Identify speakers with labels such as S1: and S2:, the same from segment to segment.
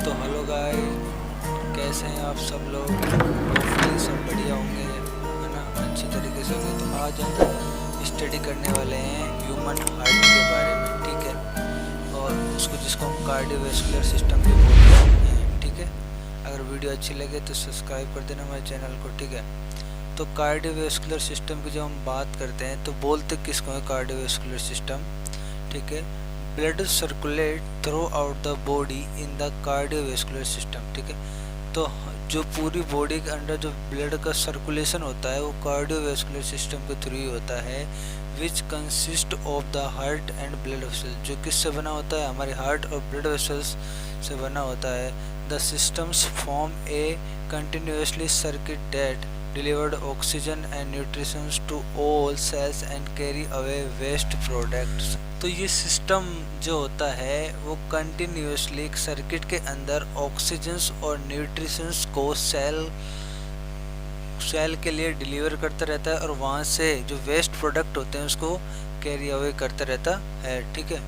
S1: तो hello guys, कैसे हैं आप सब लोग। होपफुली सब बढ़िया होंगे, है ना, अच्छी तरीके से होंगे। तो आज हम स्टडी करने वाले हैं ह्यूमन हार्ट के बारे में, ठीक है। और उसको जिसको हम कार्डियोवैस्कुलर सिस्टम भी बोलते हैं, ठीक है। अगर वीडियो अच्छी लगे तो सब्सक्राइब कर देना हमारे चैनल को, ठीक है। तो कार्डियोवैस्कुलर सिस्टम की जब हम बात करते हैं तो बोलते किसको है कार्डियोवैस्कुलर सिस्टम, ठीक है। Blood circulate through out the body in the cardiovascular system, ठीक है। तो जो पूरी बॉडी के अंदर जो ब्लड का सर्कुलेशन होता है वो कार्डियोवैस्कुलर सिस्टम के थ्रू ही होता है, which consist of the heart and blood vessels. जो किससे बना होता है, हमारे हार्ट और ब्लड वेसल्स से बना होता है। The systems form A continuously circuit that delivered oxygen and nutrition to all cells and carry away waste products। तो ये सिस्टम जो होता है वो कंटिन्यूसली एक सर्किट के अंदर ऑक्सीजन्स और न्यूट्रिशंस को सेल के लिए डिलीवर करता रहता है और वहाँ से जो वेस्ट प्रोडक्ट होते हैं उसको कैरी अवे करता रहता है, ठीक है।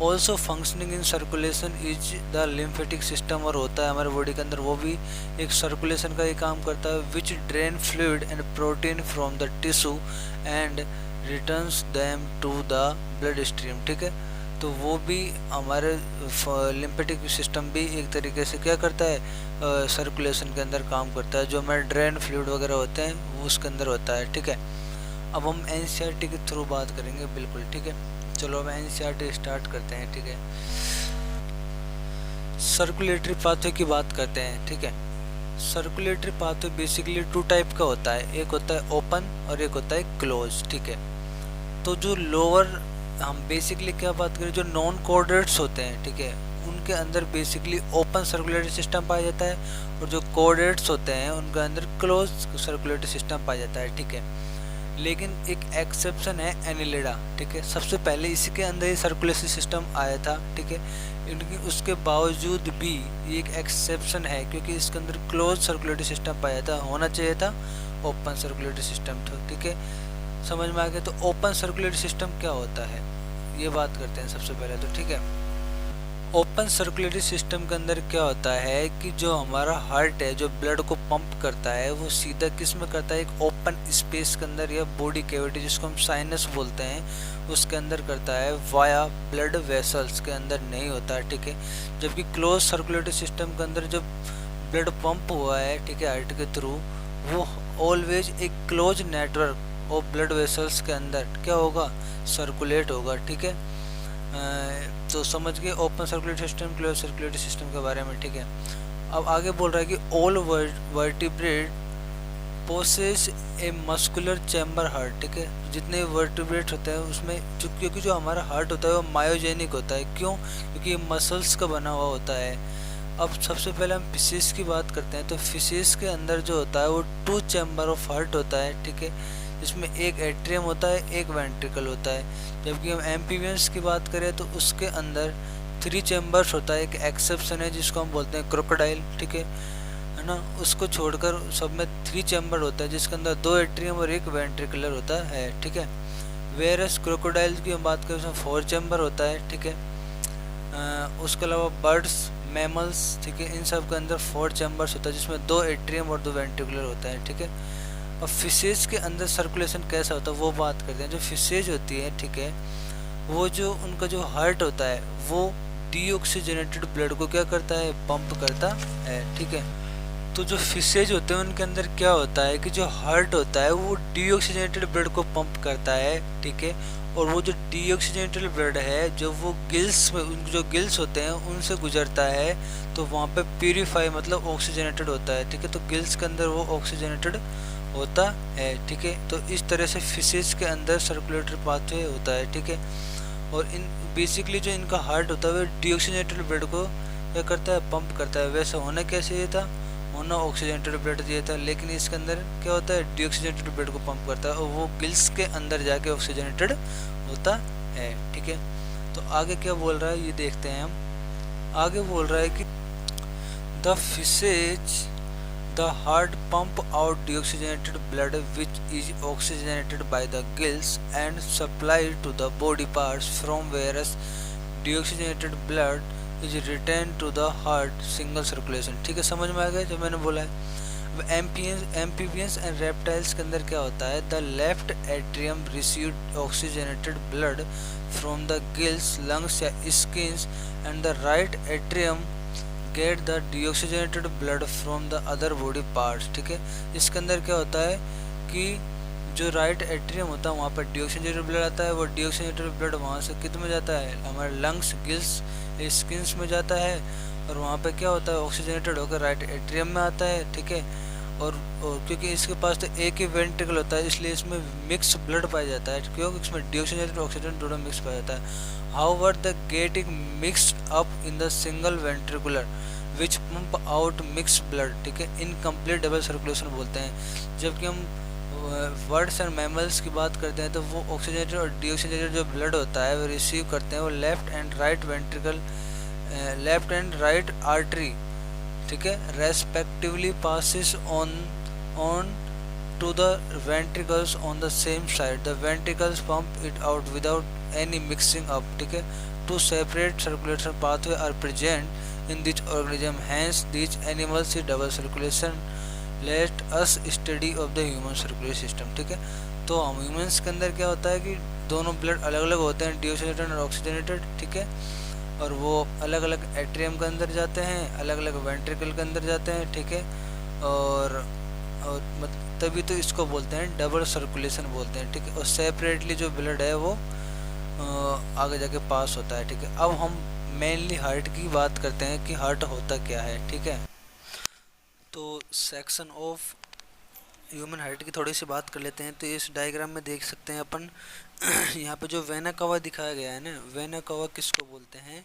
S1: Also functioning in circulation is the lymphatic system, और होता है हमारे बॉडी के अंदर वो भी एक सर्कुलेशन का ही काम करता है, which drain fluid and protein from the tissue and returns them to the blood stream, ठीक है। तो वो भी हमारे लिम्फेटिक सिस्टम भी एक तरीके से क्या करता है, सर्कुलेशन के अंदर काम करता है। जो हमारे ड्रेन फ्लूइड वगैरह होते हैं वो उसके अंदर होता है, ठीक है। अब हम एनसीईआरटी के थ्रू बात करेंगे, बिल्कुल, ठीक है। चलो अब एनसीईआरटी स्टार्ट करते हैं, ठीक है। सर्कुलेटरी पाथवे की बात करते हैं, ठीक है। Circulatory pathway basically two type का होता है, एक होता है ओपन और एक होता है क्लोज, ठीक है। तो जो लोअर हम बेसिकली क्या बात करें, जो नॉन कोऑर्डिनेट्स होते हैं, ठीक है, उनके अंदर बेसिकली ओपन सर्कुलेटरी सिस्टम पाया जाता है, और जो कोऑर्डिनेट्स होते हैं उनके अंदर क्लोज सर्कुलेटरी सिस्टम पाया जाता है, ठीक है। लेकिन एक एक्सेप्शन है एनिलिडा, ठीक है। सबसे पहले इसी के अंदर ही सर्कुलेटरी सिस्टम आया था, ठीक है। इनकी उसके बावजूद भी ये एक एक्सेप्शन है क्योंकि इसके अंदर क्लोज सर्कुलेटरी सिस्टम पाया था, होना चाहिए था ओपन सर्कुलेटरी सिस्टम, ठीक है। समझ में आ गया। तो ओपन सर्कुलेटरी सिस्टम क्या होता है ये बात करते हैं सबसे पहले, तो ठीक है। ओपन सर्कुलेटरी सिस्टम के अंदर क्या होता है कि जो हमारा हार्ट है जो ब्लड को पंप करता है वो सीधा किस में करता है, एक ओपन स्पेस के अंदर या बॉडी कैविटी जिसको हम साइनस बोलते हैं उसके अंदर करता है, वाया ब्लड वेसल्स के अंदर नहीं होता है, ठीक है। जबकि क्लोज सर्कुलेटरी सिस्टम के अंदर जब ब्लड पंप हुआ है, ठीक है, हार्ट के थ्रू, वो ऑलवेज एक close network of blood vessels के अंदर क्या होगा, सर्कुलेट होगा, ठीक है। तो समझ गए open circulatory system close circulatory system के बारे में, ठीक है। अब आगे बोल रहा है कि all vertebrate possess a muscular chamber heart, ठीक है। जितने वर्टिब्रेट होते हैं उसमें क्योंकि जो हमारा हार्ट होता है वो मायोजेनिक होता है, क्यों, क्योंकि ये मसल्स का बना हुआ होता है। अब सबसे पहले हम फिशेस की बात करते हैं, तो फिशेस के अंदर जो होता है वो 2 चैम्बर ऑफ हार्ट होता है, ठीक है, जिसमें एक एट्रियम होता है, एक वेंट्रिकल होता है। जबकि हम एम्फीबियंस की बात करें तो उसके अंदर 3 चैम्बर्स होता है, एक एक्सेप्शन है जिसको हम बोलते हैं क्रोकोडाइल, ठीक है ना। उसको छोड़कर सब में 3 चैम्बर होता है जिसके अंदर 2 एट्रियम और एक वेंट्रिकुलर होता है, ठीक है। वेरस क्रोकोडाइल की हम बात करें उसमें 4 चैम्बर होता है, ठीक है। उसके अलावा बर्ड्स, मैमल्स, ठीक है, इन सब के अंदर 4 चैम्बर्स होता है जिसमें 2 एट्रियम और 2 वेंट्रिकुलर होता है, ठीक है। और फिशेज के अंदर सर्कुलेशन कैसा होता है वो बात करते हैं। जो फिशेज होती है, ठीक है, वो जो उनका जो हार्ट होता है वो डीऑक्सीजनेटेड ब्लड को क्या करता है, पंप करता है, ठीक है। तो जो फिशेज होते हैं उनके अंदर क्या होता है कि जो हार्ट होता है वो डीऑक्सीजनेटेड ब्लड को पंप करता है, ठीक है। और वो जो डीऑक्सीजनेटेड ब्लड है जो वो गिल्स में, उनके जो गिल्स होते हैं उनसे गुजरता है, तो वहाँ पे प्यूरीफाई मतलब ऑक्सीजनेटेड होता है, ठीक है। तो गिल्स के अंदर वो ऑक्सीजनेटेड होता है, ठीक है। तो इस तरह से फिशेज के अंदर सर्कुलेटरी पाथवे होता है, ठीक है। और इन बेसिकली जो इनका हार्ट होता है वो डीऑक्सीजनेटेड ब्लड को क्या करता है, पंप करता है। वैसा होना कैसे चाहिए था, होना ऑक्सीजनेटेड ब्लड चाहिए था, लेकिन इसके अंदर क्या होता है, डीऑक्सीजनेटेड ब्लड को पंप करता है और वो गिल्स के अंदर जाके ऑक्सीजनेटेड होता है, ठीक है। तो आगे क्या बोल रहा है ये देखते हैं हम। आगे बोल रहा है कि the fishes the heart pump out deoxygenated blood which is oxygenated by the gills and supplied to the body parts from whereas deoxygenated blood is return to the heart single circulation. ठीक है, समझ में आ गया जो मैंने बोला है। Amphibians and reptiles के अंदर क्या होता है, the left atrium receive oxygenated blood from the gills, lungs या skins, and the right atrium get the deoxygenated blood from the other body parts. ठीक है, इसके अंदर क्या होता है कि जो राइट एट्रियम होता है वहाँ पर डीऑक्सीजनेटेड ब्लड आता है, वो डीऑक्सीजनेटेड ब्लड वहाँ से कित में जाता है, हमारे लंग्स, गिल्स, स्किन्स में जाता है, और वहाँ पे क्या होता है, ऑक्सीजनेटेड होकर राइट एट्रियम में आता है। ठीक है, और क्योंकि इसके पास तो एक ही वेंट्रिकल होता है इसलिए इसमें मिक्स ब्लड पाया जाता है, क्योंकि इसमें डीऑक्सीजनेटेड ऑक्सीजन दोनों मिक्स पाया जाता है। However the getting mixed up in the single ventricular which pump out mix blood. ठीक है, इनकम्प्लीट डबल सर्कुलेशन बोलते हैं। जबकि हम बर्ड्स एंड मैमल्स की बात करते हैं तो वो ऑक्सीजनेटेड और डीऑक्सीजनेटेड जो ब्लड होता है वो रिसीव करते हैं, वो left and right ventricle, left and right artery, ठीक है, respectively passes on to the ventricles on the same side. The ventricles pump it out without any mixing up. ठीक है, two separate circulation pathways are present in each organism. Hence, these animals see double circulation. Let us study of the human circulatory system. ठीक है, तो हम humans के अंदर क्या होता है कि दोनों ब्लड अलग अलग होते हैं, डीऑक्सीजनेटेड और ऑक्सीजनेटेड। ठीक है, और वो अलग अलग एट्रियम के अंदर जाते हैं, अलग अलग वेंट्रिकल के अंदर जाते हैं। ठीक है, और तभी तो इसको बोलते हैं डबल सर्कुलेशन बोलते हैं। ठीक है, और सेपरेटली जो ब्लड है वो आगे जाके पास होता है। ठीक है, अब हम मेनली हार्ट की बात करते हैं कि हार्ट होता क्या है। ठीक है, तो सेक्शन ऑफ ह्यूमन हार्ट की थोड़ी सी बात कर लेते हैं। तो इस डायग्राम में देख सकते हैं अपन यहाँ पे जो वेना कवा दिखाया गया है ना, वेना कवा किसको बोलते हैं,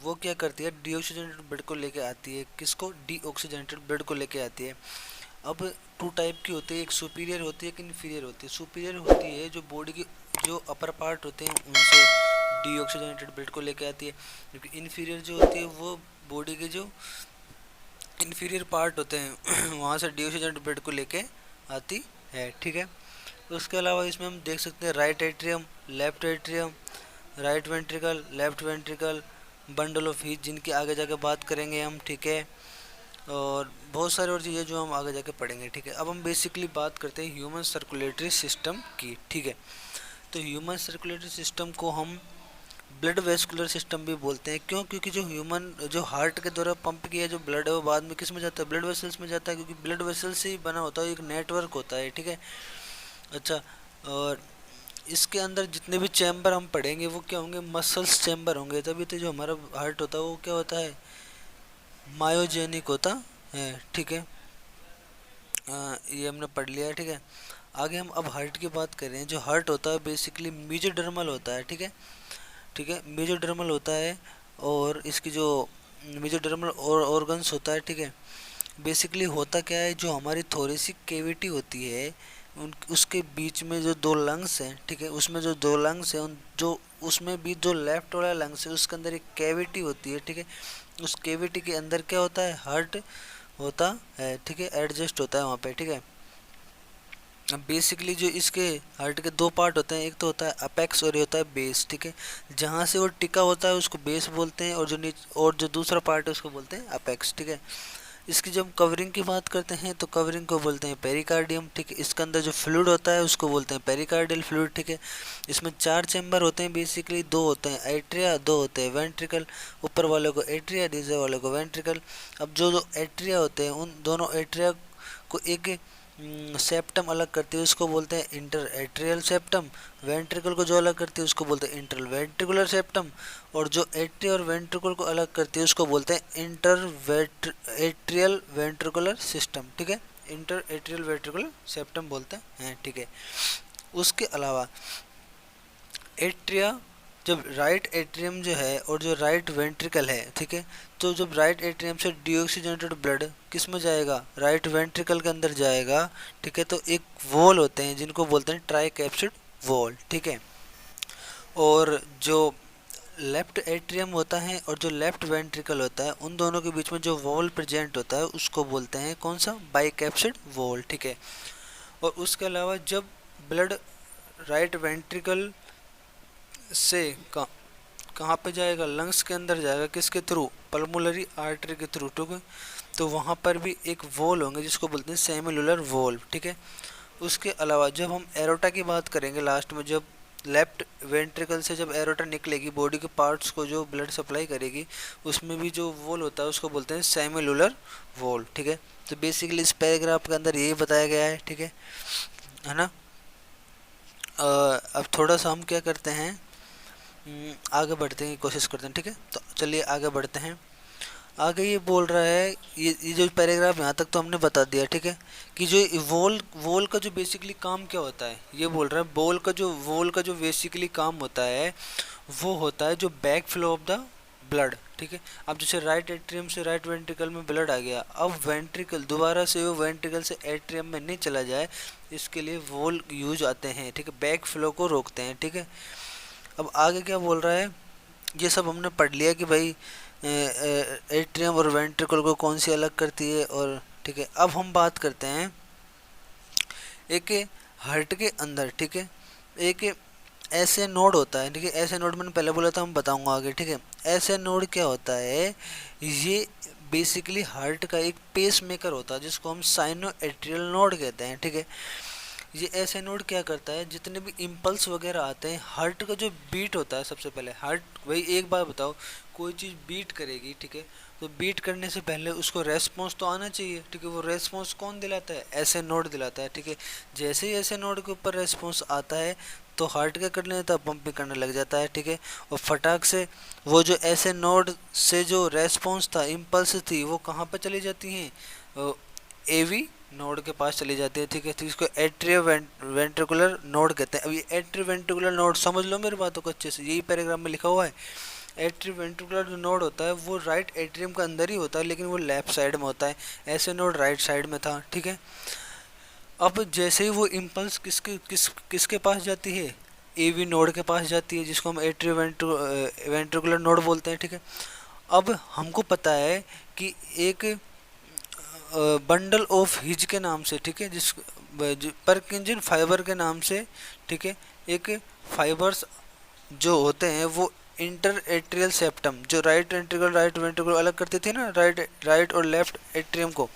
S1: वो क्या करती है, डीऑक्सीजनेटेड ब्लड को लेके आती है। किसको, डीऑक्सीजनेटेड ब्लड को लेके आती है। अब टू टाइप की होती है, एक सुपीरियर होती है, एक इन्फीरियर होती है। सुपीरियर होती है जो बॉडी की जो अपर पार्ट होते हैं उनसे डीऑक्सीजनेटेड ब्लड को लेके आती है, क्योंकि इन्फीरियर जो होती है वो बॉडी के जो इन्फीरियर पार्ट होते हैं वहाँ से डीऑक्सीजनेटेड ब्लड को लेके आती है। ठीक है, उसके अलावा इसमें हम देख सकते हैं right atrium, left atrium, right ventricle, left ventricle, bundle of heat जिनकी आगे जाके बात करेंगे हम। ठीक है, और बहुत सारी और चीज़ें जो हम आगे जाके पढ़ेंगे। ठीक है, अब हम बेसिकली बात करते हैं ह्यूमन सर्कुलेटरी सिस्टम की। ठीक है, तो ह्यूमन सर्कुलेटरी सिस्टम को हम ब्लड वेस्कुलर सिस्टम भी बोलते हैं। क्यों, क्योंकि जो हार्ट के द्वारा पंप किया जो ब्लड है वो बाद में किस में जाता है, ब्लड वेसल्स में जाता है, क्योंकि ब्लड वेसल्स से ही बना होता है, एक नेटवर्क होता है। ठीक है, अच्छा, और इसके अंदर जितने भी चैम्बर हम पढ़ेंगे वो क्या होंगे, मसल्स चैम्बर होंगे। तभी तो जो हमारा हार्ट होता है वो क्या होता है, मायोजेनिक होता है। ठीक है, ये हमने पढ़ लिया है। ठीक है, आगे हम अब हार्ट की बात कर रहे हैं। जो हार्ट होता है बेसिकली मेजोडर्मल होता है। ठीक है, ठीक है, मेजोडर्मल होता है, और इसकी जो मेजोडर्मल और ऑर्गन्स होता है। ठीक है, बेसिकली होता क्या है, जो हमारी थोरेसिक कैविटी होती है उसके बीच में जो दो लंग्स हैं, ठीक है, उसमें जो दो लंग्स हैं उन जो उसमें भी जो लेफ्ट वाला लंग्स है उसके अंदर एक कैविटी होती है। ठीक है, उस कैविटी के अंदर क्या होता है, हार्ट होता है। ठीक है, एडजस्ट होता है वहाँ पे। ठीक है, अब बेसिकली जो इसके हार्ट के दो पार्ट होते हैं, एक तो होता है अपेक्स और ये होता है बेस। ठीक है, जहाँ से वो टिका होता है उसको बेस बोलते हैं, और जो दूसरा पार्ट है उसको बोलते हैं अपेक्स। ठीक है, इसकी जब कवरिंग की बात करते हैं तो कवरिंग को बोलते हैं पेरिकार्डियम। ठीक है, इसके अंदर जो फ्लूइड होता है उसको बोलते हैं पेरिकार्डियल फ्लूइड। ठीक है, इसमें 4 चैम्बर होते हैं बेसिकली, 2 होते हैं एट्रिया, 2 होते हैं वेंट्रिकल। ऊपर वाले को एट्रिया, नीचे वाले को वेंट्रिकल। अब जो एट्रिया होते हैं उन दोनों एट्रिया को एक सेप्टम अलग करती है, उसको बोलते हैं इंटर एट्रियल सेप्टम। वेंट्रिकल को जो अलग करती है उसको बोलते हैं इंटर वेंट्रिकुलर सेप्टम, और जो एट्रिया और वेंट्रिकल को अलग करती है उसको बोलते हैं इंटर एट्रियल वेंट्रिकुलर सिस्टम। ठीक है, इंटर एट्रियल वेंट्रिकुलर सेप्टम बोलते हैं। ठीक है, उसके अलावा एट्रिया, जब राइट एट्रियम जो है और जो राइट वेंट्रिकल है, ठीक है, तो जब राइट एट्रियम से डीऑक्सीजनेटेड ब्लड किस में जाएगा, राइट वेंट्रिकल के अंदर जाएगा। ठीक है, तो एक वॉल होते हैं जिनको बोलते हैं ट्राइकैप्सिड वॉल। ठीक है, और जो लेफ्ट एट्रियम होता है और जो लेफ्ट वेंट्रिकल होता है उन दोनों के बीच में जो वॉल प्रेजेंट होता है उसको बोलते हैं कौन सा, बाइकैप्सिड वॉल। ठीक है, और उसके अलावा जब ब्लड राइट वेंट्रिकल से कहाँ पे जाएगा, लंग्स के अंदर जाएगा, किसके थ्रू, पल्मोनरी आर्टरी के थ्रू, ठीक है। तो वहाँ पर भी एक वॉल होंगे जिसको बोलते हैं सेमिलुलर वॉल्व, ठीक है। उसके अलावा जब हम एरोटा की बात करेंगे लास्ट में, जब लेफ्ट वेंट्रिकल से जब एरोटा निकलेगी बॉडी के पार्ट्स को जो ब्लड सप्लाई करेगी, उसमें भी जो वॉल होता है उसको बोलते हैं सेमिलुलर वॉल, ठीक है। तो बेसिकली इस पैराग्राफ के अंदर यही बताया गया है, ठीक है ना। अब थोड़ा सा हम क्या करते हैं, आगे बढ़ते हैं, कोशिश करते हैं, ठीक है। तो चलिए आगे बढ़ते हैं। आगे ये बोल रहा है, ये जो पैराग्राफ यहाँ तक तो हमने बता दिया, ठीक है, कि जो वॉल का जो बेसिकली काम क्या होता है, ये बोल रहा है वॉल का जो बेसिकली काम होता है वो होता है जो back flow of the blood, ठीक है। अब जैसे राइट एट्रियम से राइट वेंट्रिकल में ब्लड आ गया, अब वेंट्रिकल दोबारा से वो वेंट्रिकल से एट्रियम में नहीं चला जाए, इसके लिए वॉल यूज आते हैं, ठीक है, बैक फ्लो को रोकते हैं, ठीक है। अब आगे क्या बोल रहा है, ये सब हमने पढ़ लिया कि भाई एट्रियम और वेंट्रिकल को कौन सी अलग करती है, और ठीक है। अब हम बात करते हैं एक हार्ट के अंदर, ठीक है, एक ऐसे नोड होता है, ठीक है। ऐसे नोड मैंने पहले बोला था, हम बताऊंगा आगे, ठीक है। ऐसे नोड क्या होता है, ये बेसिकली हार्ट का एक पेस मेकर होता है जिसको हम साइनो एट्रियल नोड कहते हैं, ठीक है। ये ऐसे नोड क्या करता है, जितने भी इम्पल्स वगैरह आते हैं, हार्ट का जो बीट होता है, सबसे पहले हार्ट, भाई एक बार बताओ, कोई चीज़ बीट करेगी, ठीक है, तो बीट करने से पहले उसको रेस्पॉन्स तो आना चाहिए, ठीक है। वो रेस्पॉन्स कौन दिलाता है, ऐसे नोड दिलाता है, ठीक है। जैसे ही ऐसे नोड के ऊपर रेस्पॉन्स आता है तो हार्ट क्या कर लेता है, पंप भी करने लग जाता है, ठीक है। और फटाक से वो जो ऐसे नोड से जो रेस्पॉन्स था, इम्पल्स थी, वो कहाँ पर चली जाती हैं, एवी नोड के पास चली जाती है, ठीक है। तो इसको एट्रियो वेंट्रिकुलर नोड कहते हैं। अब ये एट्रियो वेंट्रिकुलर नोड समझ लो मेरी बातों को अच्छे से, यही पैराग्राफ में लिखा हुआ है। एट्रियो वेंट्रिकुलर जो नोड होता है वो राइट एट्रियम के अंदर ही होता है, लेकिन वो लेफ्ट साइड में होता है, ऐसे नोड राइट साइड में था, ठीक है। अब जैसे ही वो इम्पल्स किसके पास जाती है, एवी नोड के पास जाती है, जिसको हम एट्रियो वेंट्रिकुलर नोड बोलते हैं, ठीक है। अब हमको पता है कि एक बंडल ऑफ हिज के नाम से, ठीक है, जिस परकिंजन फाइबर के नाम से, ठीक है, एक फाइबर्स जो होते हैं वो इंटर एट्रियल सेप्टम, जो राइट वेंट्रिकल अलग करते थे ना, राइट और लेफ्ट एट्रियम को,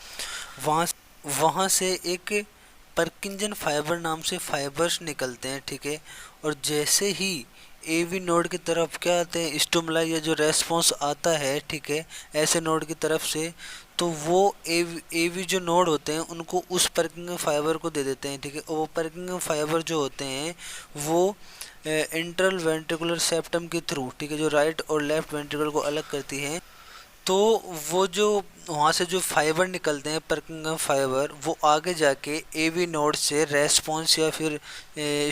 S1: वहाँ से एक परकिंजन फाइबर नाम से फाइबर्स निकलते हैं, ठीक है। और जैसे ही एवी नोड की तरफ क्या आते हैं, स्टिमुलाई या जो रेस्पॉन्स आता है, ठीक है, ऐसे नोड की तरफ से, तो वो एवी जो नोड होते हैं उनको उस परकिंग फाइबर को दे देते हैं, ठीक है। और वो परकिंग फाइबर जो होते हैं वो इंटरल वेंट्रिकुलर सेप्टम के थ्रू, ठीक है, जो राइट और लेफ्ट वेंट्रिकल को अलग करती हैं, तो वो जो वहाँ से जो फाइबर निकलते हैं परकिंग फाइबर, वो आगे जाके एवी नोड से रेस्पॉन्स या फिर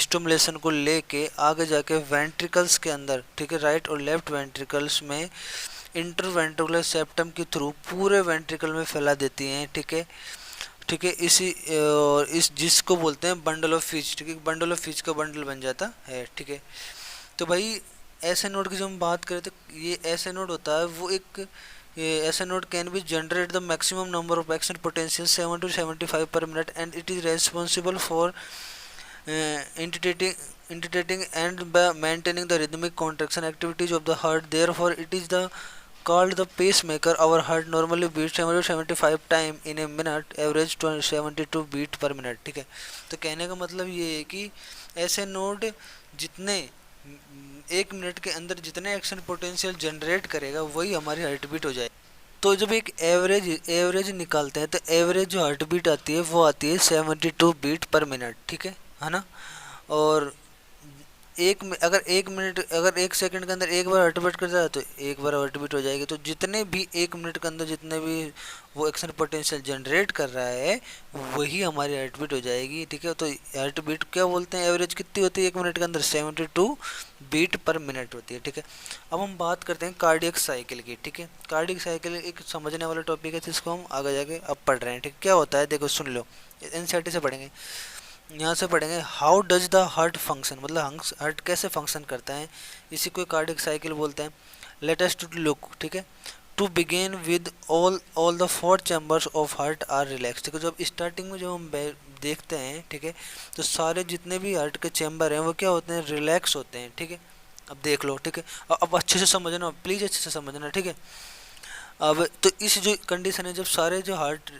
S1: स्टिमुलेशन को लेके आगे जाके वेंट्रिकल्स के अंदर, ठीक है, राइट और लेफ्ट वेंट्रिकल्स में इंटरवेंट्रिकुलर सेप्टम के थ्रू पूरे वेंट्रिकल में फैला देती हैं, ठीक है, ठीक है। इस जिसको बोलते हैं बंडल ऑफ फिश, ठीक है, बंडल ऑफ फिश का बंडल बन जाता है, ठीक है। तो भाई ऐसे नोड की जो हम बात करें, तो ये ऐसे नोड होता है, वो एक ऐसे node can be generate the maximum number of action potential 7 to 75 per minute and it is responsible for intimidating and maintaining the rhythmic contraction activities of the heart. Therefore it is the called the pacemaker. Our heart normally beats 70 to 75 time in a minute, average 72 beat per minute, ठीक है। तो कहने का मतलब ये है कि ऐसे नोड जितने एक मिनट के अंदर जितने एक्शन पोटेंशियल जनरेट करेगा वही हमारी हार्ट बीट हो जाए। तो जब एक एवरेज निकालते हैं तो एवरेज जो हार्ट बीट आती है वो आती है 72 बीट पर मिनट, ठीक है ना। और अगर एक सेकंड के अंदर एक बार हार्ट बीट करता है तो एक बार हार्ट बीट हो जाएगी। तो जितने भी एक मिनट के अंदर जितने भी वो एक्शन पोटेंशियल जनरेट कर रहा है वही हमारी हार्ट बीट हो जाएगी, ठीक है। तो हार्ट बीट क्या बोलते हैं, एवरेज कितनी होती है एक मिनट के अंदर, 72 बीट पर मिनट होती है, ठीक है। अब हम बात करते हैं कार्डियक साइकिल की, ठीक है। कार्डियक साइकिल एक समझने वाला टॉपिक है जिसको हम आगे जाके अब पढ़ रहे हैं, ठीक। क्या होता है देखो सुन लो, एनसीईआरटी से पढ़ेंगे, यहाँ से पढ़ेंगे how does the heart function, मतलब हार्ट कैसे फंक्शन करता है, इसी को कार्डियक साइकिल बोलते हैं। लेट अस टू लुक, ठीक है। To begin with all the 4 chambers of heart are relax, ठीक है। जब स्टार्टिंग में जब हम देखते हैं, ठीक है, तो सारे जितने भी हार्ट के चैम्बर हैं वो क्या होते हैं, रिलैक्स होते हैं, ठीक है। अब देख लो, ठीक है। अब अच्छे से समझना प्लीज़, अच्छे से समझना, ठीक है। अब तो इस जो कंडीशन है, जब सारे जो हार्ट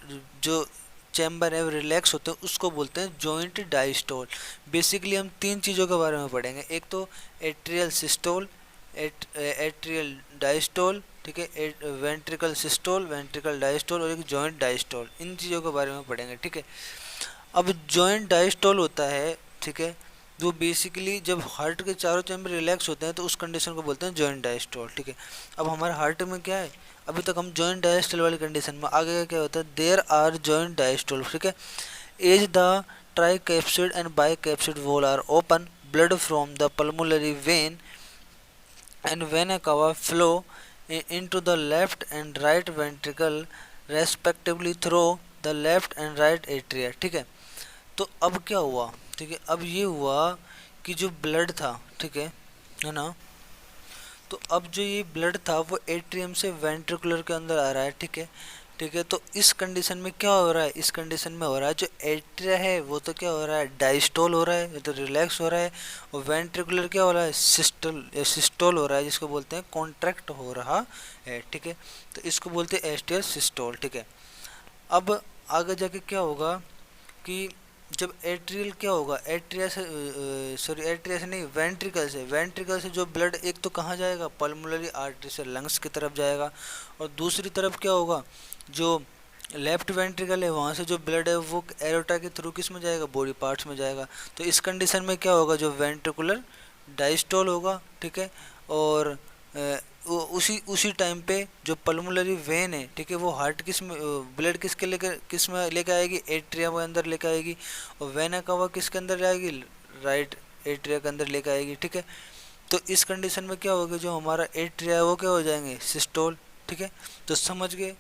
S1: जो चैम्बर है वो रिलैक्स होते हैं, उसको बोलते हैं जॉइंट डायस्टोल। बेसिकली हम तीन चीज़ों के बारे में पढ़ेंगे, एक तो एट्रियल सिस्टोल, एट्रियल डायस्टोल, ठीक है, वेंट्रिकल सिस्टोल, वेंट्रिकल डायस्टोल, और एक जॉइंट डायस्टोल। इन चीज़ों के बारे में पढ़ेंगे, ठीक है। अब जॉइंट डायस्टोल होता है, ठीक है, जो बेसिकली जब हार्ट के चारों चैम्बर रिलैक्स होते हैं तो उस कंडीशन को बोलते हैं जॉइंट डायस्टोल, ठीक है। अब हमारे हार्ट में क्या है, अभी तक हम जॉइंट डायस्टोल वाली कंडीशन में, आगे क्या होता है, देयर आर जॉइंट डायस्टोल, ठीक है। As the tricuspid and bicuspid valve are open, blood from the pulmonary vein and vena cava flow into the left and right ventricle respectively through the left and right atria, ठीक है। तो अब क्या हुआ, ठीक है, अब ये हुआ कि जो ब्लड था, ठीक है ना, तो अब जो ये ब्लड था वो एट्रियम से वेंट्रिकुलर के अंदर आ रहा है, ठीक है, ठीक है। तो इस कंडीशन में क्या हो रहा है, इस कंडीशन में हो रहा है जो एट्रिया है वो तो क्या हो रहा है, डायस्टोल हो रहा है, ये तो रिलैक्स हो रहा है। और वेंट्रिकुलर क्या हो रहा है, सिस्टोल हो रहा है, जिसको बोलते हैं कॉन्ट्रैक्ट हो रहा है, ठीक है। तो इसको बोलते हैं एस्टियल सिस्टोल, ठीक है। अब आगे जाके क्या होगा कि जब एट्रियल क्या होगा, एट्रिया से सॉरी एट्रिया से नहीं, वेंट्रिकल से जो ब्लड एक तो कहाँ जाएगा, पल्मोनरी आर्टरी से लंग्स की तरफ जाएगा, और दूसरी तरफ क्या होगा, जो लेफ्ट वेंट्रिकल है वहाँ से जो ब्लड है वो एरोटा के थ्रू किस में जाएगा, बॉडी पार्ट्स में जाएगा। तो इस कंडीशन में क्या होगा, जो वेंट्रिकुलर डायस्टोल होगा, ठीक है। और उसी टाइम पे जो पल्मोनरी वेन है, ठीक है, वो हार्ट किस में ब्लड किसके लेकर किस में लेकर आएगी, एट्रिया के अंदर लेकर आएगी, और वेना कवा किसके अंदर आएगी, राइट एट्रिया के अंदर लेकर आएगी, ठीक है। तो इस कंडीशन में क्या होगा, जो हमारा एट्रिया है वो क्या हो जाएंगे, सिस्टोल, ठीक है। तो समझ गए,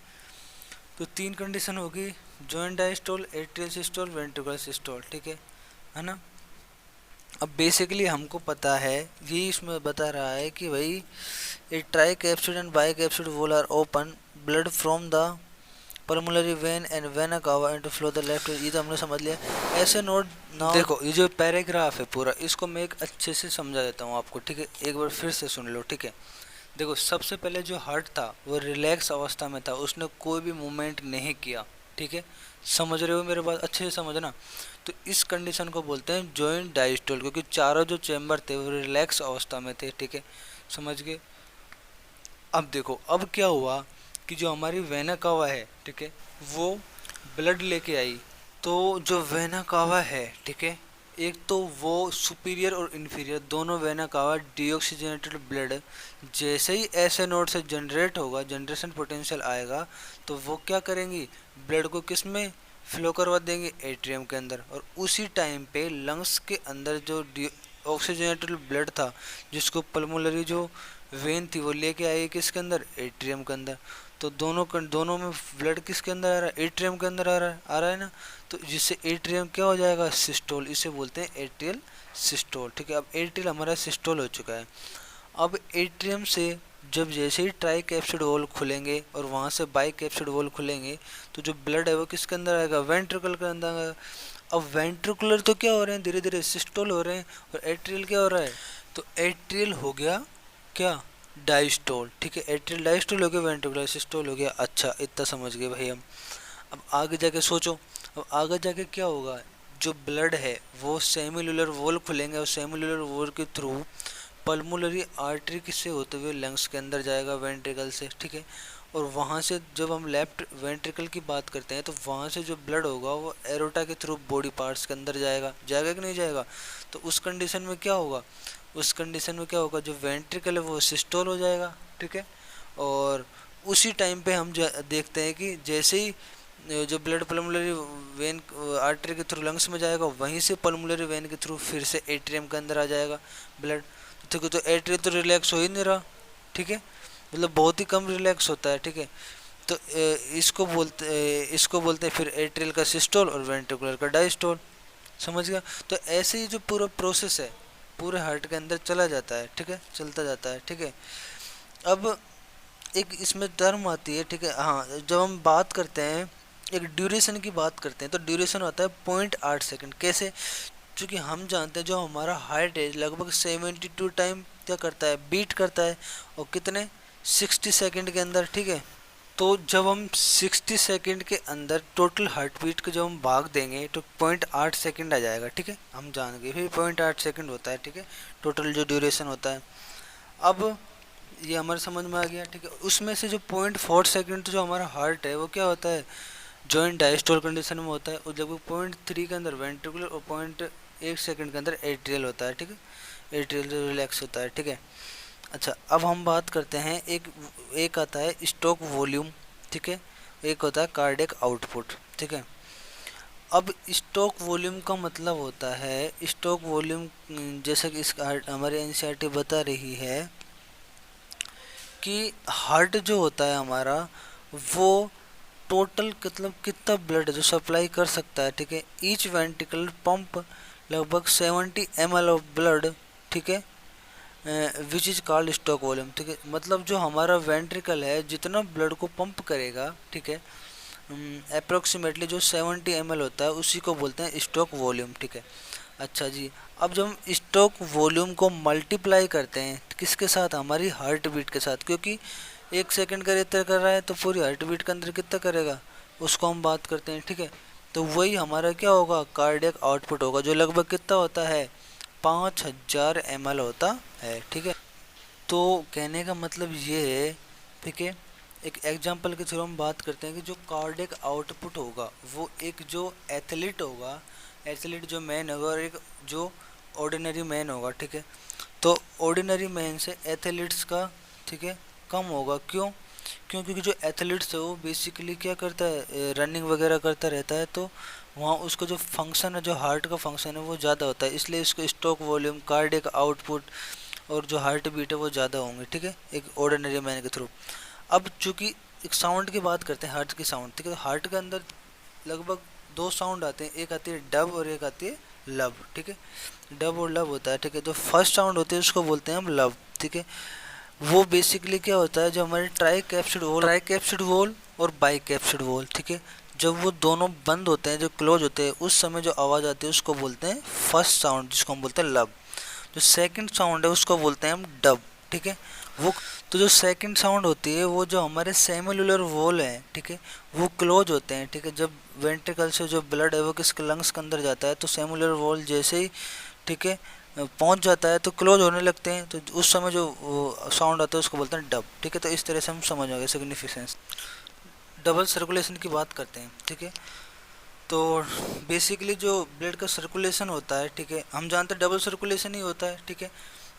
S1: तो तीन कंडीशन होगी, joint diastole, atrial systole, ventricular systole, ठीक है ना। अब बेसिकली हमको पता है, ये इसमें बता रहा है कि भाई a tricuspid and bicuspid valve are open, blood from the pulmonary vein and vena cava into flow the left, ये तो हमने समझ लिया। ऐसे नोट ना, देखो ये जो पैराग्राफ है पूरा, इसको मैं एक अच्छे से समझा देता हूँ आपको, ठीक है, एक बार फिर से सुन लो, ठीक है। देखो सबसे पहले जो हार्ट था वो रिलैक्स अवस्था में था, उसने कोई भी मूवमेंट नहीं किया, ठीक है, समझ रहे हो मेरे बात, अच्छे से समझना। तो इस कंडीशन को बोलते हैं जॉइंट डायस्टोल, क्योंकि चारों जो चैम्बर थे वो रिलैक्स अवस्था में थे, ठीक है, समझ गए। अब देखो अब क्या हुआ कि जो हमारी वेना कावा है, ठीक है, वो ब्लड लेके आई। तो जो वेना कावा है, ठीक है, एक तो वो सुपीरियर और इन्फीरियर दोनों वेना कावा डीऑक्सीजनेटेड ब्लड जैसे ही ऐसे नोड से जनरेट होगा, जनरेशन पोटेंशियल आएगा, तो वो क्या करेंगी, ब्लड को किस में फ्लो करवा देंगे, एट्रियम के अंदर। और उसी टाइम पे लंग्स के अंदर जो ऑक्सीजनेटेड ब्लड था, जिसको पल्मोनरी जो वेन थी वो लेके आई किसके अंदर, एट्रियम के अंदर। तो दोनों में ब्लड किसके अंदर आ रहा है, एट्रियम के अंदर आ रहा है ना। तो जिससे एट्रियम क्या हो जाएगा, सिस्टोल, इसे बोलते हैं एट्रियल सिस्टोल, ठीक है। अब एट्रियल हमारा सिस्टोल हो चुका है। अब एट्रियम से जब जैसे ही ट्राई कैप्सिड वॉल खुलेंगे और वहाँ से बाई कैप्सिड वॉल खुलेंगे, तो जो ब्लड है वो किसके अंदर आएगा, वेंट्रिकल के अंदर आएगा। अब वेंट्रिकुलर तो क्या हो रहे हैं, धीरे धीरे सिस्टोल हो रहे हैं, और एट्रियल क्या हो रहा है, तो एट्रियल हो गया क्या, डायस्टोल, ठीक है, एट्रियल डायस्टोल हो गया, वेंट्रिकुलर सिस्टोल हो गया। अच्छा इतना समझ गए भाई हम। अब आगे जाके सोचो, अब आगे जाके क्या होगा, जो ब्लड है वो सेमिलुलर वॉल खुलेंगे, और सेमिलुलर वॉल के थ्रू पल्मोनरी आर्टरी किससे होते हुए लंग्स के अंदर जाएगा, वेंट्रिकल से, ठीक है। और वहाँ से जब हम लेफ्ट वेंट्रिकल की बात करते हैं, तो वहाँ से जो ब्लड होगा वो एरोटा के थ्रू बॉडी पार्ट्स के अंदर जाएगा कि नहीं जाएगा। तो उस कंडीशन में क्या होगा, उस कंडीशन में क्या होगा, जो वेंट्रिकल है वो सिस्टोल हो जाएगा, ठीक है। और उसी टाइम पे हम देखते हैं कि जैसे ही जो ब्लड पल्मोनरी वेन आर्टरी के थ्रू लंग्स में जाएगा, वहीं से पल्मोनरी वेन के थ्रू फिर से एट्रियम के अंदर आ जाएगा ब्लड, ठीक है। तो एट्रियम तो रिलैक्स हो ही नहीं रहा, ठीक है, मतलब बहुत ही कम रिलैक्स होता है, ठीक है। तो इसको बोलते हैं फिर एट्रियल का सिस्टोल और वेंट्रिकुलर का डायस्टोल, समझ गया। तो ऐसे ही जो पूरा प्रोसेस है पूरे हार्ट के अंदर चला जाता है, ठीक है, चलता जाता है, ठीक है। अब एक इसमें टर्म आती है, ठीक है, हाँ, जब हम बात करते हैं एक ड्यूरेशन की बात करते हैं, तो ड्यूरेशन होता है 0.8 सेकंड। कैसे, क्योंकि हम जानते हैं जो हमारा हार्ट है लगभग 72 टाइम क्या करता है, बीट करता है, और कितने 60 सेकंड के अंदर, ठीक है। तो जब हम 60 सेकंड के अंदर टोटल हार्ट बीट को जब हम भाग देंगे तो 0.8 सेकंड आ जाएगा, ठीक है। हम जान गए फिर 0.8 सेकंड होता है, ठीक है, टोटल जो ड्यूरेशन होता है। अब ये हमारे समझ में आ गया, ठीक है। उसमें से जो 0.4 सेकंड जो हमारा हार्ट है वो क्या होता है, जॉइंट डायस्टोल कंडीशन में होता है, और जब 0.3 के अंदर वेंट्रिकुलर और 0.1 सेकंड के अंदर एट्रियल होता है, ठीक है। एट्रियल जो रिलैक्स होता है, ठीक है। अच्छा, अब हम बात करते हैं, एक आता है स्ट्रोक वॉल्यूम, ठीक है, एक होता है कार्डियक आउटपुट, ठीक है। अब स्ट्रोक वॉल्यूम का मतलब होता है, स्ट्रोक वॉल्यूम जैसे कि इस हमारे एनसीईआरटी बता रही है कि हार्ट जो होता है हमारा वो टोटल मतलब कितना ब्लड जो सप्लाई कर सकता है, ठीक है। ईच वेंट्रिकल पंप लगभग 70 ml ऑफ ब्लड, ठीक है, which is called stroke volume, ठीक है। मतलब जो हमारा वेंट्रिकल है जितना ब्लड को पंप करेगा, ठीक है, अप्रोक्सीमेटली जो 70 ml होता है उसी को बोलते हैं स्ट्रोक वॉल्यूम, ठीक है। अच्छा जी, अब जब हम स्ट्रोक वॉल्यूम को मल्टीप्लाई करते हैं किसके साथ, हमारी हार्ट बीट के साथ, क्योंकि 1 सेकंड का रेतर कर रहा है तो पूरी हार्ट बीट के अंदर कितना करेगा उसको हम बात करते हैं, ठीक है। तो वही हमारा क्या होगा, कार्डियक आउटपुट होगा, जो लगभग कितना होता है, 5000 ml होता है, ठीक है। तो कहने का मतलब ये है, ठीक है, एक एग्जांपल के थ्रू हम बात करते हैं कि जो कार्डियक आउटपुट होगा वो एक जो एथलीट होगा, एथलीट जो मैन होगा, और एक जो ऑर्डिनरी मैन होगा, ठीक है। तो ऑर्डिनरी मैन से एथलीट्स का, ठीक है, कम होगा। क्यों? क्योंकि जो एथलीट्स है वो बेसिकली क्या करता है, रनिंग वगैरह करता रहता है, तो वहाँ उसको जो फंक्शन है, जो हार्ट का फंक्शन है वो ज़्यादा होता है, इसलिए इसको स्ट्रोक वॉल्यूम, कार्डियक आउटपुट और जो हार्ट बीट है वो ज़्यादा होंगे, ठीक है, एक ऑर्डिनरी मैन के थ्रू। अब चूँकि एक साउंड की बात करते हैं, हार्ट की साउंड, ठीक है, तो हार्ट के अंदर लगभग 2 साउंड आते हैं, एक आती है डब और एक आती है लब, ठीक है। डब और लब होता है, ठीक है। जो फर्स्ट साउंड होती है उसको बोलते हैं हम लब, ठीक है। वो बेसिकली क्या होता है, जो हमारे ट्राई कैप्सिड वॉल और बाई कैप्सिड वॉल, ठीक है, जब वो दोनों बंद होते हैं, जो क्लोज होते हैं, उस समय जो आवाज़ आती है उसको बोलते हैं फर्स्ट साउंड, जिसको हम बोलते हैं लब। जो सेकंड साउंड है उसको बोलते हैं हम डब, ठीक है। वो तो जो सेकंड साउंड होती है वो जो हमारे सेमुलर वॉल है, ठीक है, वो क्लोज होते हैं, ठीक है। जब वेंट्रिकल से जो ब्लड है वो किसके लंग्स के अंदर जाता है तो सेमुलर वॉल जैसे ही, ठीक है, पहुंच जाता है तो क्लोज होने लगते हैं, तो उस समय जो साउंड आता है उसको बोलते हैं डब, ठीक है। तो इस तरह से हम समझ गए सिग्निफिकेंस। डबल सर्कुलेशन की बात करते हैं, ठीक है। तो बेसिकली जो ब्लड का सर्कुलेशन होता है, ठीक है, हम जानते हैं डबल सर्कुलेशन ही होता है, ठीक है,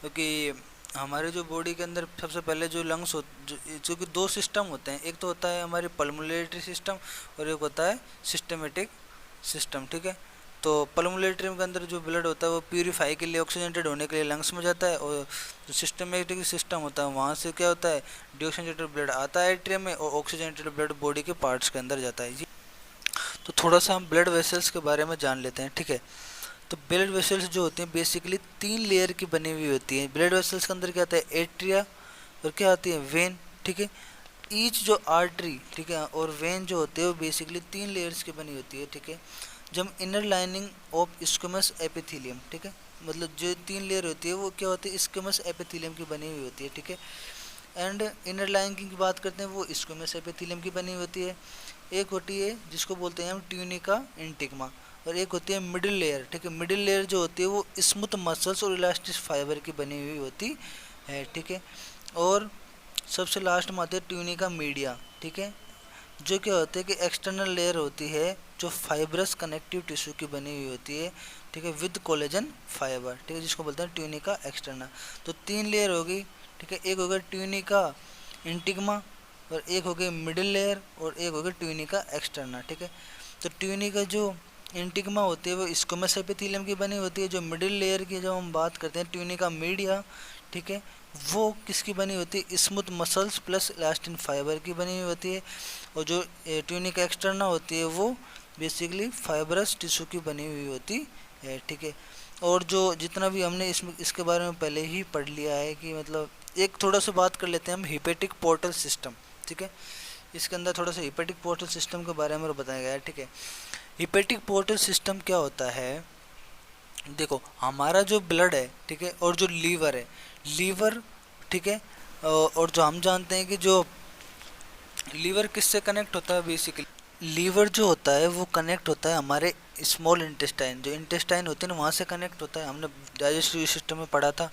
S1: क्योंकि हमारे जो बॉडी के अंदर सबसे पहले जो लंग्स हो, जो कि 2 सिस्टम होते हैं, एक तो होता है हमारी पल्मोनरी सिस्टम और एक होता है सिस्टमेटिक सिस्टम, ठीक है। तो पल्मोनरी के अंदर जो ब्लड होता है वो प्यूरिफाई के लिए, ऑक्सीजनेटेड होने के लिए लंग्स में जाता है, और जो सिस्टमेटिक सिस्टम होता है वहाँ से क्या होता है, डीऑक्सीजनेटेड ब्लड आता है एट्रियम में और ऑक्सीजनेटेड ब्लड बॉडी के पार्ट्स के अंदर जाता है जी। तो थोड़ा सा हम ब्लड वेसल्स के बारे में जान लेते हैं, ठीक है। तो ब्लड वेसल्स जो होती हैं बेसिकली 3 लेयर की बनी हुई होती हैं। ब्लड वेसल्स के अंदर क्या आता है, एट्रिया, और क्या आती है, वेन, ठीक है। ईच जो आर्टरी, ठीक है, और वेन जो होती है वो बेसिकली 3 लेयर्स की बनी होती है, ठीक है। जब इनर लाइनिंग ऑफ स्क्विमस एपिथेलियम, ठीक है, मतलब जो 3 लेयर होती है वो क्या होती है, स्क्विमस एपिथेलियम की बनी हुई होती है, ठीक है। एंड इनर लाइनिंग की बात करते हैं वो स्क्विमस एपिथेलियम की बनी होती है। एक होती है जिसको बोलते हैं हम ट्यूनिका इंटिग्मा, और एक होती है मिडिल लेयर, ठीक है। मिडिल लेयर जो होती है वो स्मूथ मसल्स और इलास्टिक फाइबर की बनी हुई होती है, ठीक है। और सबसे लास्ट में आती है ट्यूनिका मीडिया, ठीक है, जो क्या होता है कि एक्सटर्नल लेयर होती है जो फाइब्रस कनेक्टिव टिश्यू की बनी हुई होती है, ठीक है, विद कोलेजन फाइबर, ठीक है, जिसको बोलते हैं ट्यूनिका एक्सटर्ना। तो 3 लेयर होगी, ठीक है, एक होगा ट्यूनिका इंटिग्मा, और एक हो गई मिडिल लेयर, और एक हो गई ट्यूनिका एक्सटर्ना, ठीक है। तो ट्यूनिका जो इंटिग्मा होती है वो स्क्विमस एपिथेलियम की बनी होती है। जो मिडिल लेयर की जब हम बात करते हैं ट्यूनिका मीडिया, ठीक है, वो किसकी बनी होती है, smooth muscles plus elastin fibre की बनी हुई होती है। और जो ट्यूनिका एक्सटर्ना होती है वो बेसिकली फाइबरस टिश्यू की बनी हुई होती है, ठीक है। और जो जितना भी हमने इसके बारे में पहले ही पढ़ लिया है कि मतलब एक थोड़ा सा बात कर लेते हैं हम हिपेटिक पोर्टल सिस्टम, ठीक है। इसके अंदर थोड़ा सा हिपेटिक पोर्टल सिस्टम के बारे में बताया गया है, ठीक है। हिपेटिक पोर्टल सिस्टम क्या होता है, देखो हमारा जो ब्लड है, ठीक है, और जो लीवर है, लीवर, ठीक है, और जो हम जानते हैं कि जो लीवर किससे कनेक्ट होता है बेसिकली, लीवर जो होता है वो कनेक्ट होता है हमारे स्मॉल इंटेस्टाइन, जो इंटेस्टाइन होती है ना वहाँ से कनेक्ट होता है, हमने डाइजेस्टिव सिस्टम में पढ़ा था।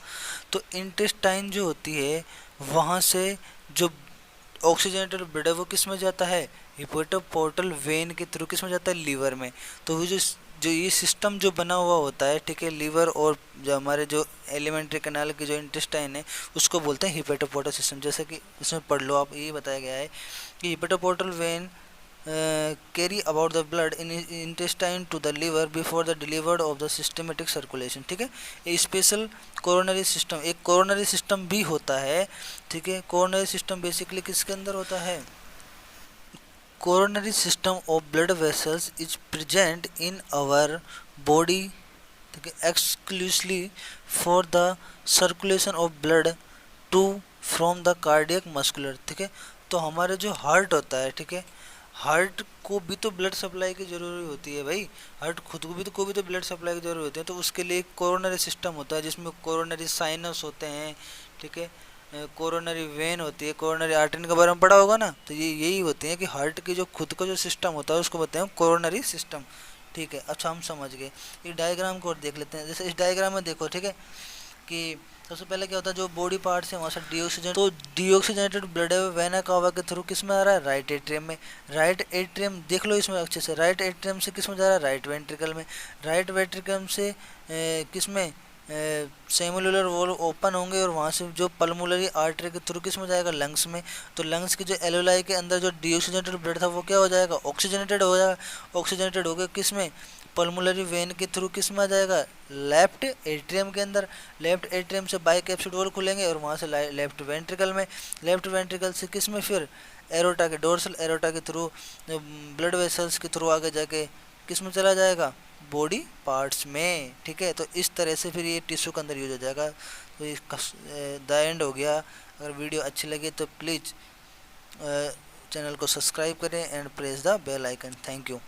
S1: तो इंटेस्टाइन जो होती है वहाँ से जो ऑक्सीजनेटेड ब्लड है वो किस में जाता है, हिपोटोपोर्टल वेन के थ्रू किस में जाता है, लीवर में। तो वो जो ये सिस्टम जो बना हुआ होता है, ठीक है, लीवर और जो हमारे जो एलिमेंट्री कैनाल की जो इंटेस्टाइन है उसको बोलते हैं हिपोटोपोर्टल सिस्टम। जैसे कि इसमें पढ़ लो आप, ये बताया गया है कि हिपोटोपोर्टल when carry about the blood in intestine to the liver before the delivered of the systematic circulation। ठीक है, ये स्पेशल कोरोनरी सिस्टम, एक कोरोनरी सिस्टम भी होता है, ठीक है। कोरोनरी सिस्टम बेसिकली किसके अंदर होता है, coronary system of blood vessels is present in our body, ठीक है, exclusively for the circulation of blood to from the cardiac muscular. ठीक है, तो हमारे जो हार्ट होता है, ठीक है, हार्ट को भी तो ब्लड सप्लाई की ज़रूरत होती है भाई, हार्ट खुद को भी तो ब्लड सप्लाई की ज़रूरत होती है। तो उसके लिए एक कोरोनरी सिस्टम होता है जिसमें कोरोनरी साइनस होते हैं, ठीक है, कोरोनरी वेन होती है, कोरोनरी आर्टरी के बारे में पढ़ा होगा ना। तो ये यही होती है कि हार्ट की जो खुद का जो सिस्टम होता है उसको बताते हैं कोरोनरी सिस्टम। ठीक है, अच्छा हम समझ गए। ये डायग्राम को और देख लेते हैं। जैसे इस डायग्राम में देखो, ठीक है, कि सबसे पहले क्या होता है, जो बॉडी पार्ट्स है वहाँ से डीऑक्सीजन, तो डीऑक्सीजनेटेड ब्लड है वेना कावा के थ्रू किस में आ रहा है, राइट एट्रियम में। राइट एट्रियम देख लो इसमें अच्छे से, राइट एट्रियम से किस में जा रहा है, राइट वेंट्रिकल में। राइट वेंट्रिकल से किस में, सेमुलर वॉल ओपन होंगे और वहाँ से जो पल्मोनरी आर्टरी के थ्रू किस में जाएगा, लंग्स में। तो लंग्स के जो एलोलाई के अंदर जो डीऑक्सीजनेटेड ब्लड था वो क्या हो जाएगा, ऑक्सीजनेटेड हो जाएगा। ऑक्सीजनेटेड हो गया किस में, पल्मोनरी वेन के थ्रू किस में आ जाएगा, लेफ्ट एट्रियम के अंदर। लेफ्ट एट्रियम से बाइकैप्सिड वॉल खुलेंगे और वहाँ से लेफ्ट वेंट्रिकल में। लेफ्ट वेंट्रिकल से किस में, फिर एरोटा के, डोर्सल एरोटा के थ्रू ब्लड वेसल्स के थ्रू आगे जाके किस में चला जाएगा, बॉडी पार्ट्स में। ठीक है, तो इस तरह से फिर ये टिश्यू के अंदर यूज हो जाएगा। तो ये द एंड हो गया। अगर वीडियो अच्छी लगे तो प्लीज़ चैनल को सब्सक्राइब करें and press the bell icon. Thank you.